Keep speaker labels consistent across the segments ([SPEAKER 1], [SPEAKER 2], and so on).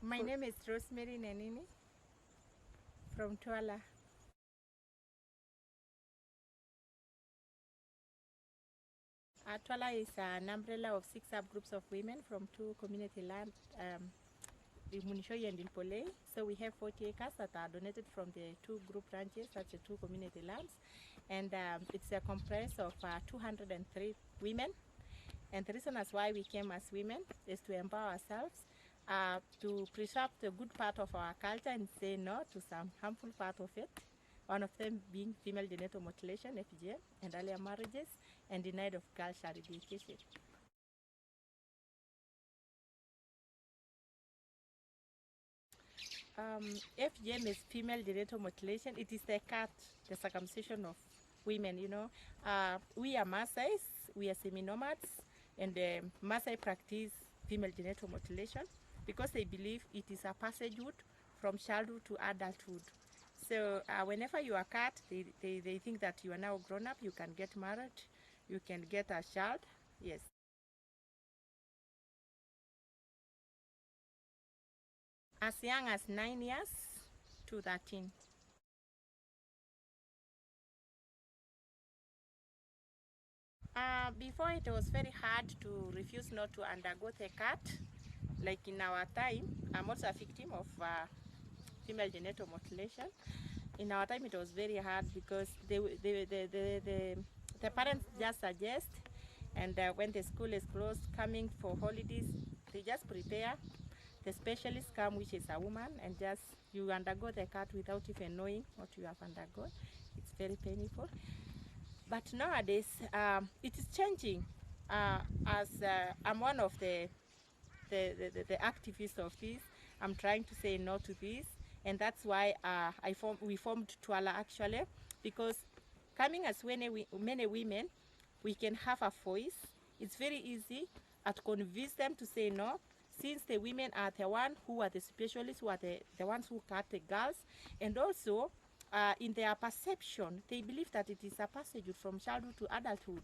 [SPEAKER 1] My name is Rosemary Nenini from Twala. Twala is an umbrella of 6 subgroups of women from 2 community land, Munishoyi and Ilpolei. So we have 40 acres that are donated from the 2 group ranches, that's the 2 community lands. And it's a comprise of 203 women. And the reason as why we came as women is to empower ourselves, to preserve the good part of our culture and say no to some harmful part of it. One of them being female genital mutilation, FGM, and earlier marriages, and denied of girl child education. FGM is female genital mutilation. It is the circumcision of women, you know. We are Maasais, we are semi-nomads, and Maasai practice female genital mutilation because they believe it is a passagehood from childhood to adulthood. So whenever you are cut, they think that you are now grown up, you can get married, you can get a child, yes. As young as 9 years to 13. Before it was very hard to refuse not to undergo the cut. Like in our time, I'm also a victim of female genital mutilation. In our time, it was very hard because the parents just suggest, and when the school is closed, coming for holidays, they just prepare. The specialist come, which is a woman, and just you undergo the cut without even knowing what you have undergone. It's very painful. But nowadays, it is changing. As I'm one of the activists of this, I'm trying to say no to this, and that's why we formed Twala actually, because coming as many women, we can have a voice. It's very easy to convince them to say no, since the women are the ones who are the specialists, who are the ones who cut the girls, and also in their perception, they believe that it is a passage from childhood to adulthood.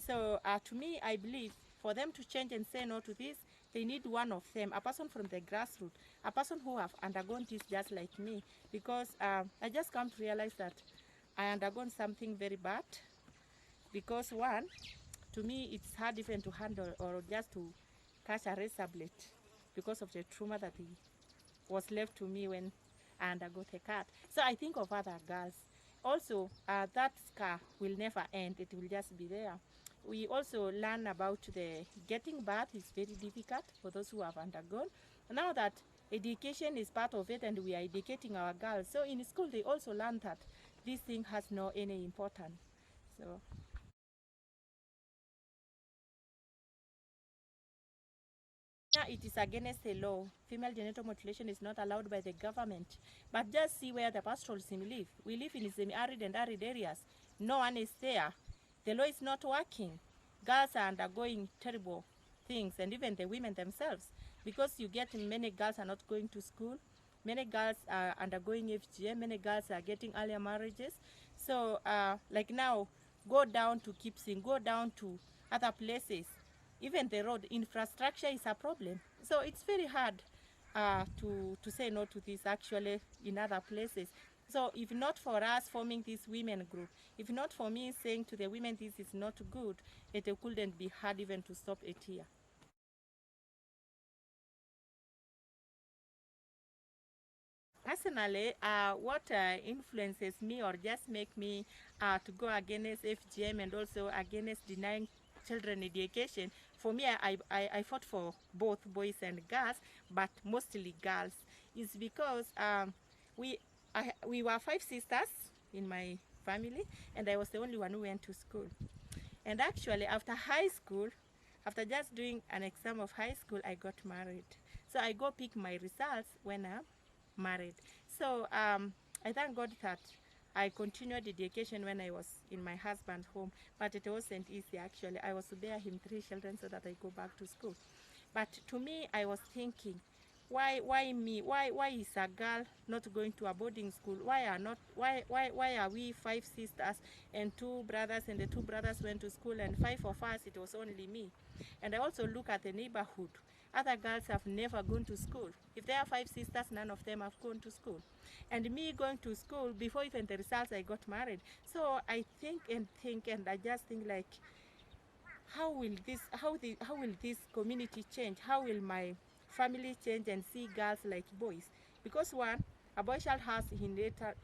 [SPEAKER 1] So to me, I believe for them to change and say no to this, they need one of them, a person from the grassroots, a person who have undergone this just like me. Because I just come to realize that I undergone something very bad. Because one, to me, it's hard even to handle or just to catch a razor blade because of the trauma that was left to me when I undergo the cut. So I think of other girls. Also, that scar will never end. It will just be there. We also learn about the getting birth is very difficult for those who have undergone. Now that education is part of it and we are educating our girls, so in school they also learn that this thing has no any importance. So. It is against the law. Female genital mutilation is not allowed by the government. But just see where the pastoralism live. We live in semi-arid and arid areas. No one is there. The law is not working. Girls are undergoing terrible things, and even the women themselves. Because you get many girls are not going to school. Many girls are undergoing FGM. Many girls are getting earlier marriages. So like now, go down to Kipsing, go down to other places. Even the road infrastructure is a problem. So it's very hard to say no to this actually in other places. So if not for us forming this women group, if not for me saying to the women this is not good, it couldn't be hard even to stop it here. Personally, what influences me or just make me to go against FGM and also against denying children education, for me, I fought for both boys and girls, but mostly girls, is because we were 5 sisters in my family, and I was the only one who went to school. And actually, after high school, after just doing an exam of high school, I got married. So I go pick my results when I'm married. So I thank God that I continued education when I was in my husband's home, but it wasn't easy actually. I was to bear him 3 children so that I go back to school. But to me, I was thinking, why me? Why is a girl not going to a boarding school? Why are we 5 sisters and 2 brothers, and the 2 brothers went to school, and 5 of us, it was only me. And I also look at the neighborhood. Other girls have never gone to school. If there are 5 sisters, none of them have gone to school. And me going to school, before even the results, I got married. So I think, and I just think like, how will this community change? How will my family change and see girls like boys? Because one, a boy child has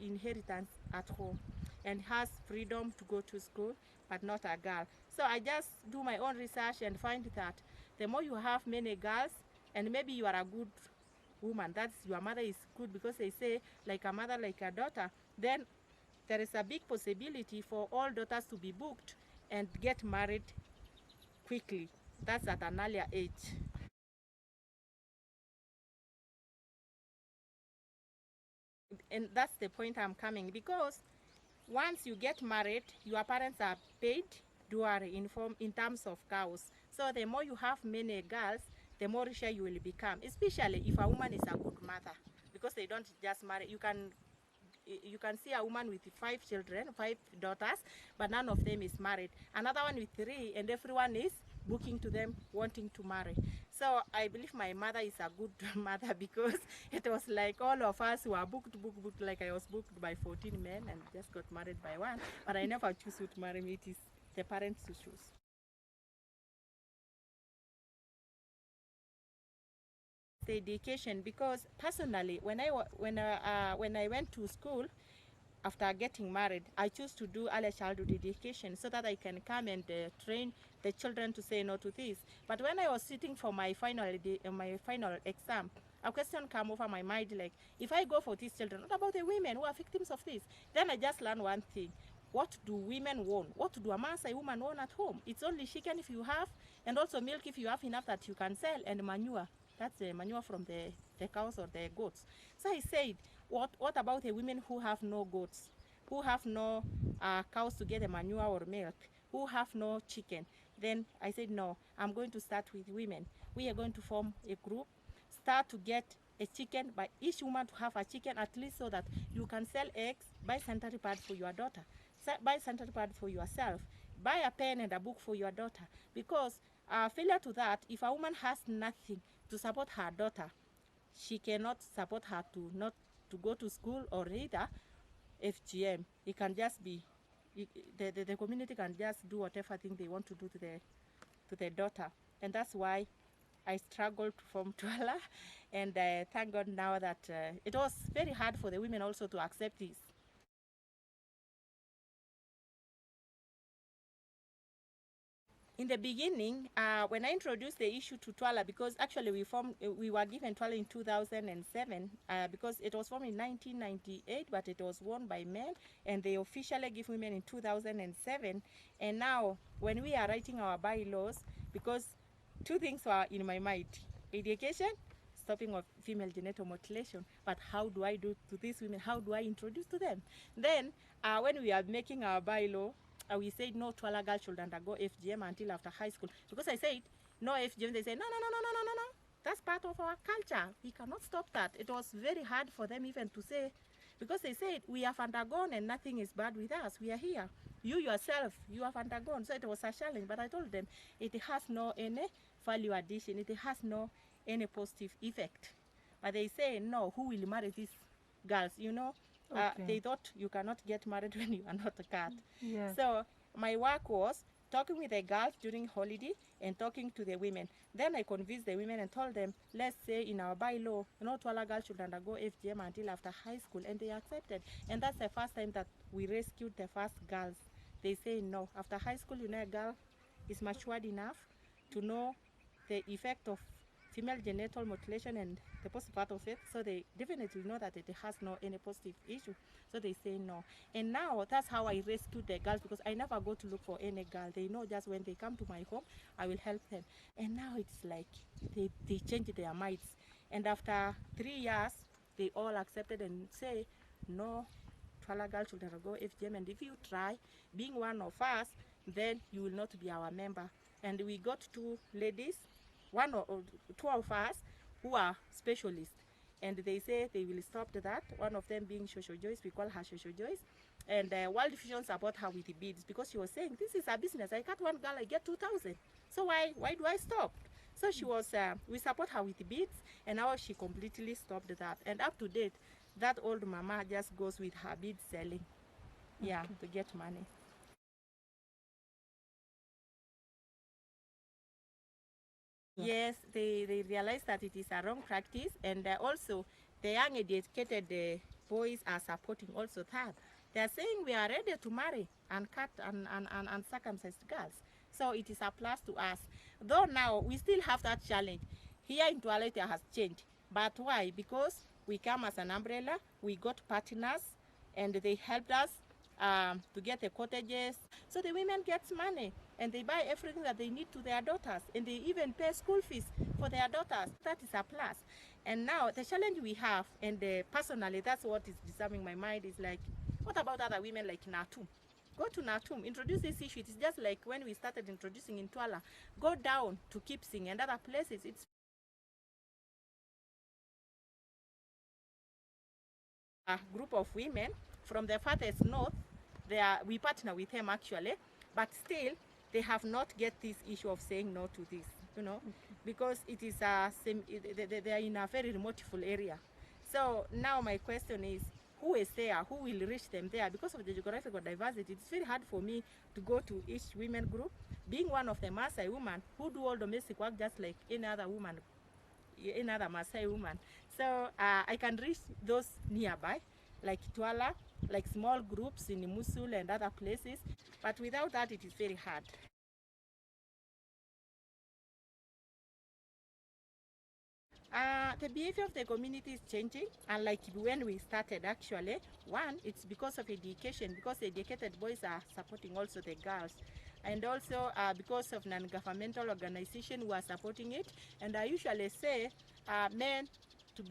[SPEAKER 1] inheritance at home and has freedom to go to school, but not a girl. So I just do my own research and find that the more you have many girls, and maybe you are a good woman, that's your mother is good, because they say like a mother like a daughter, then there is a big possibility for all daughters to be booked and get married quickly. That's at an earlier age. And that's the point I'm coming, because once you get married, your parents are paid dowry in terms of cows. So the more you have many girls, the more richer you will become, especially if a woman is a good mother, because they don't just marry. You can see a woman with 5 children, 5 daughters, but none of them is married. Another one with 3, and everyone is booking to them, wanting to marry. So I believe my mother is a good mother, because it was like all of us who are booked, like I was booked by 14 men and just got married by one. But I never choose who to marry me. It is the parents who choose. The education, because personally, when I went to school, after getting married, I choose to do early childhood education so that I can come and train the children to say no to this. But when I was sitting for my final exam, a question came over my mind, like, if I go for these children, what about the women who are victims of this? Then I just learned one thing. What do women want? What do a Maasai woman want at home? It's only chicken if you have, and also milk if you have enough that you can sell, and manure. That's the manure from the cows or the goats. So I said, what about the women who have no goats, who have no cows to get the manure or milk, who have no chicken? Then I said, no, I'm going to start with women. We are going to form a group, start to get a chicken, by each woman to have a chicken, at least, so that you can sell eggs, buy sanitary pad for your daughter, buy sanitary pad for yourself, buy a pen and a book for your daughter. Because failure to that, if a woman has nothing to support her daughter, she cannot support her to not to go to school or either FGM. It can just be, the community can just do whatever thing they want to do to their daughter. And that's why I struggled to form Twala, and thank God now that it was very hard for the women also to accept this. In the beginning, when I introduced the issue to Twala, because actually we were given Twala in 2007, because it was formed in 1998, but it was won by men, and they officially give women in 2007. And now, when we are writing our bylaws, because 2 things were in my mind: education, stopping of female genital mutilation. But how do I do to these women? How do I introduce to them? Then, when we are making our bylaw, we said no Twala girl should undergo FGM until after high school. Because I said no FGM, they said no. That's part of our culture. We cannot stop that. It was very hard for them even to say, because they said we have undergone and nothing is bad with us. We are here. You yourself, you have undergone. So it was a challenge. But I told them it has no any value addition. It has no any positive effect. But they say no, who will marry these girls? They thought you cannot get married when you are not a cat.
[SPEAKER 2] Yeah.
[SPEAKER 1] So my work was talking with the girls during holiday and talking to the women. Then I convinced the women and told them, let's say in our bylaw, Twala girls should undergo FGM until after high school, and they accepted. And that's the first time that we rescued the first girls. They say no, after high school, a girl is matured enough to know the effect of female genital mutilation and the positive part of it, so they definitely know that it has no any positive issue, so they say no. And now that's how I rescued the girls, because I never go to look for any girl. They know just when they come to my home, I will help them. And now it's like they change their minds, and after 3 years they all accepted and say no, Twala girl should never go FGM, and if you try being one of us, then you will not be our member. And we got 2 ladies, 2 of us who are specialists, and they say they will stop that. One of them being Shosho Joyce, we call her Shosho Joyce, and World Vision support her with the beads, because she was saying this is a business. I cut one girl, I get 2,000. So why do I stop? So she was, we support her with beads, and now she completely stopped that. And up to date, that old mama just goes with her bead selling, yeah, to get money. Yes, they realize that it is a wrong practice, and also the young educated boys are supporting also that. They are saying we are ready to marry and cut and circumcise girls. So it is a plus to us. Though now we still have that challenge. Here in Tuala it has changed. But why? Because we come as an umbrella, we got partners, and they helped us to get the cottages. So the women get money and they buy everything that they need to their daughters, and they even pay school fees for their daughters. That is a plus. And now the challenge we have, and personally that's what is disturbing my mind, is like, what about other women like Natum? Go to Natum, introduce this issue. It's just like when we started introducing in Tuala. Go down to Kipsing and other places. It's a group of women from the farthest north. We partner with them actually, but still they have not get this issue of saying no to this, you know, because it is they are in a very remote area. So now my question is, who is there? Who will reach them there? Because of the geographical diversity, it's very hard for me to go to each women group. Being one of the Maasai women who do all domestic work just like any other woman, any other Maasai woman. So I can reach those nearby, like Tuala, like small groups in Musul and other places. But without that, it is very hard. The behavior of the community is changing, and like when we started actually, one, it's because of education, because the educated boys are supporting also the girls, and also because of non-governmental organizations who are supporting it. And I usually say men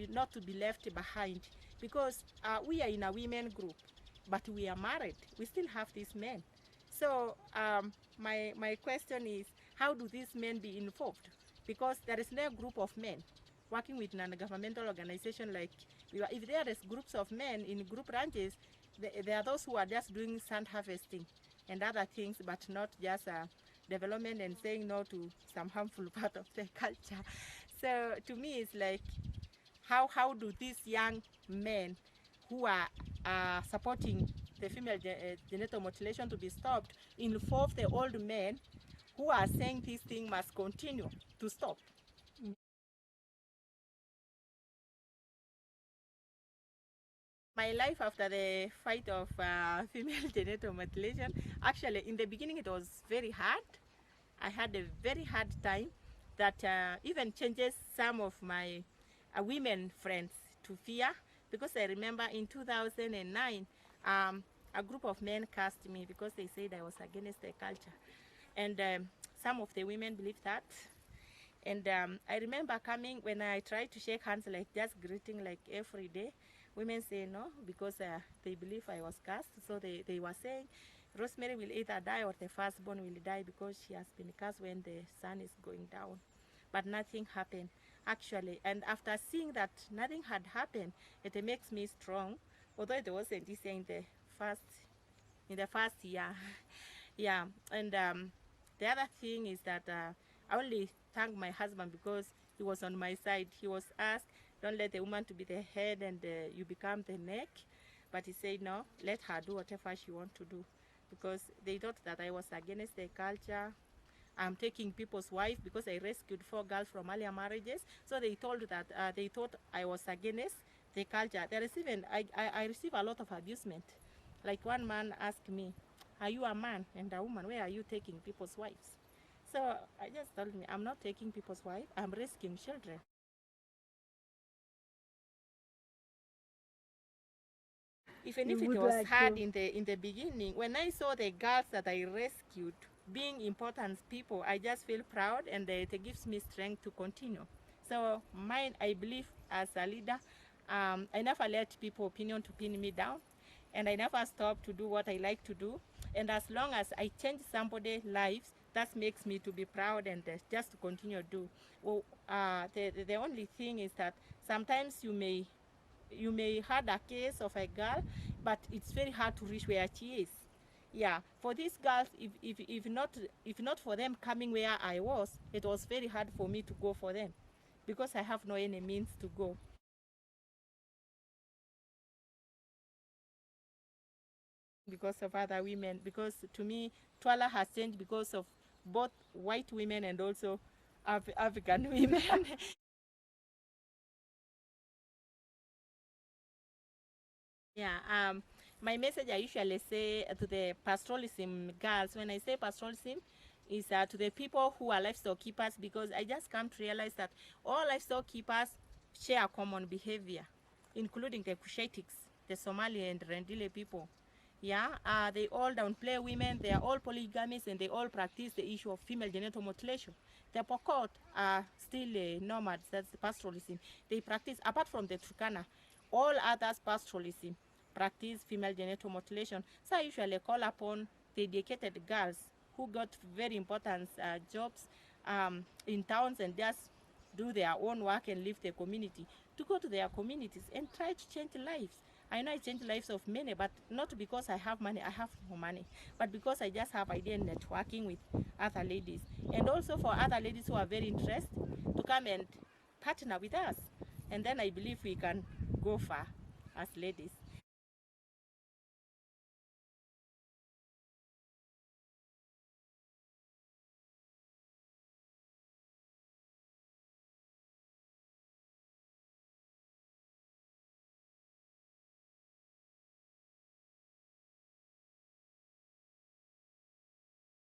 [SPEAKER 1] not to be left behind, because we are in a women group, but we are married. We still have these men. So my question is, how do these men be involved? Because there is no group of men working with non-governmental organization like if there is groups of men in group ranches, there are those who are just doing sand harvesting and other things, but not just development and saying no to some harmful part of the culture. So to me, it's like, how do these young men who are supporting the female genital mutilation to be stopped involve the old men who are saying this thing must continue to stop? My life after the fight of female genital mutilation, actually in the beginning it was very hard. I had a very hard time that even changes some of my women friends to fear, because I remember in 2009 a group of men cast me because they said I was against their culture, and some of the women believed that. And I remember coming when I tried to shake hands, like just greeting like every day. Women say no because they believe I was cast. So they were saying Rosemary will either die or the firstborn will die because she has been cast when the sun is going down. But nothing happened actually. And after seeing that nothing had happened, it makes me strong. Although it wasn't this year, in the first year. Yeah. And the other thing is that I only thank my husband because he was on my side. He was asked, don't let the woman to be the head and you become the neck. But he said, no, let her do whatever she wants to do. Because they thought that I was against the culture. I'm taking people's wife because I rescued 4 girls from earlier marriages. So they told that they thought I was against the culture. There is even, I receive a lot of abusement. Like one man asked me, are you a man and a woman? Where are you taking people's wives? So I just told me, I'm not taking people's wife, I'm rescuing children. Even if it was hard in the beginning, when I saw the girls that I rescued being important people, I just feel proud, and it gives me strength to continue. So mine, I believe as a leader, I never let people's opinion to pin me down, and I never stop to do what I like to do. And as long as I change somebody's lives, that makes me to be proud and just to continue to do. Well, the only thing is that sometimes you may had a case of a girl, but it's very hard to reach where she is. Yeah, for these girls, if not for them coming where I was, it was very hard for me to go for them because I have no any means to go. Because of other women, because to me, Twala has changed because of both white women and also African women. Yeah, my message I usually say to the pastoralism girls, when I say pastoralism, is to the people who are livestock keepers, because I just come to realize that all livestock keepers share common behavior, including the Kushitics, the Somali and Rendile people. Yeah, they all downplay women, they are all polygamists, and they all practice the issue of female genital mutilation. The Pokot are still nomads, that's pastoralism. They practice, apart from the Turkana, all others pastoralism practice female genital mutilation. So I usually call upon the educated girls who got very important jobs in towns and just do their own work and leave the community, to go to their communities and try to change lives. I know I change lives of many, but not because I have money, I have no money, but because I just have idea networking with other ladies. And also for other ladies who are very interested to come and partner with us. And then I believe we can go far as ladies.